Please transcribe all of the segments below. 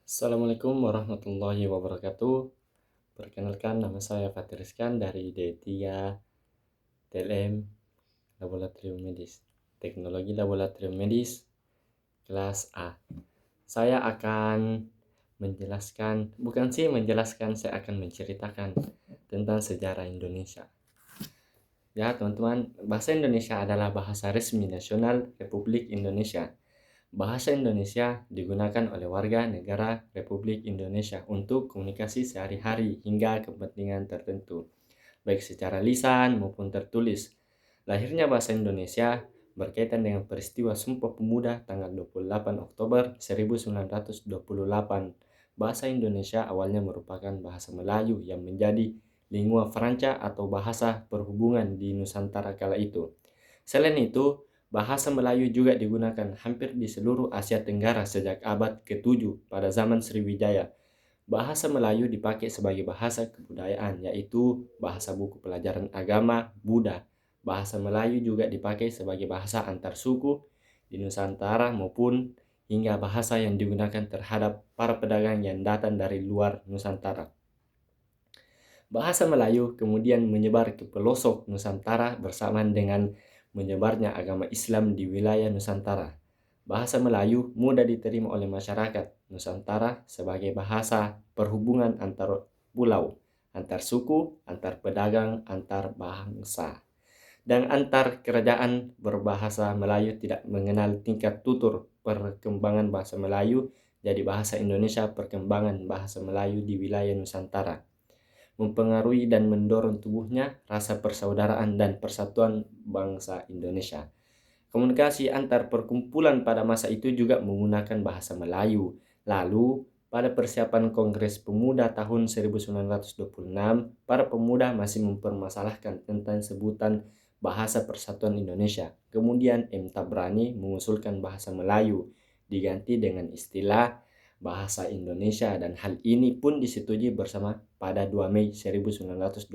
Assalamualaikum warahmatullahi wabarakatuh. Perkenalkan, nama saya Fatir Rizkan dari D3 TLM Laboratorium Medis, Teknologi Laboratorium Medis kelas A. Saya akan saya akan menceritakan tentang sejarah Indonesia. Ya, teman-teman, bahasa Indonesia adalah bahasa resmi nasional Republik Indonesia. Bahasa Indonesia digunakan oleh warga negara Republik Indonesia untuk komunikasi sehari-hari hingga kepentingan tertentu, baik secara lisan maupun tertulis. Lahirnya bahasa Indonesia berkaitan dengan peristiwa Sumpah Pemuda tanggal 28 Oktober 1928. Bahasa Indonesia awalnya merupakan bahasa Melayu yang menjadi lingua franca atau bahasa perhubungan di Nusantara kala itu. Selain itu, bahasa Melayu juga digunakan hampir di seluruh Asia Tenggara sejak abad ke-7 pada zaman Sriwijaya. Bahasa Melayu dipakai sebagai bahasa kebudayaan, yaitu bahasa buku pelajaran agama Buddha. Bahasa Melayu juga dipakai sebagai bahasa antar suku di Nusantara maupun hingga bahasa yang digunakan terhadap para pedagang yang datang dari luar Nusantara. Bahasa Melayu kemudian menyebar ke pelosok Nusantara bersamaan dengan menyebarnya agama Islam di wilayah Nusantara. Bahasa Melayu mudah diterima oleh masyarakat Nusantara sebagai bahasa perhubungan antar pulau, antar suku, antar pedagang, antar bangsa. Dan antar kerajaan berbahasa Melayu tidak mengenal tingkat tutur perkembangan bahasa Melayu, jadi bahasa Indonesia perkembangan bahasa Melayu di wilayah Nusantara mempengaruhi dan mendorong tumbuhnya rasa persaudaraan dan persatuan bangsa Indonesia. Komunikasi antar perkumpulan pada masa itu juga menggunakan bahasa Melayu. Lalu, pada persiapan Kongres Pemuda tahun 1926, para pemuda masih mempermasalahkan tentang sebutan Bahasa Persatuan Indonesia. Kemudian M. Tabrani mengusulkan bahasa Melayu diganti dengan istilah Bahasa Indonesia, dan hal ini pun disetujui bersama pada 2 Mei 1926.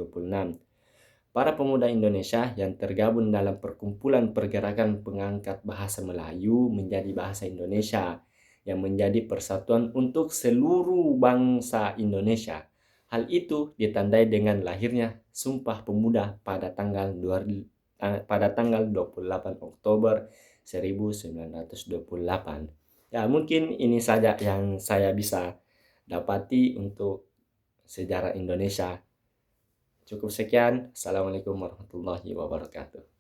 Para pemuda Indonesia yang tergabung dalam perkumpulan pergerakan pengangkat bahasa Melayu menjadi bahasa Indonesia yang menjadi persatuan untuk seluruh bangsa Indonesia. Hal itu ditandai dengan lahirnya Sumpah Pemuda pada tanggal 28 Oktober 1928. Ya, mungkin ini saja yang saya bisa dapati untuk sejarah Indonesia. Cukup sekian. Assalamualaikum warahmatullahi wabarakatuh.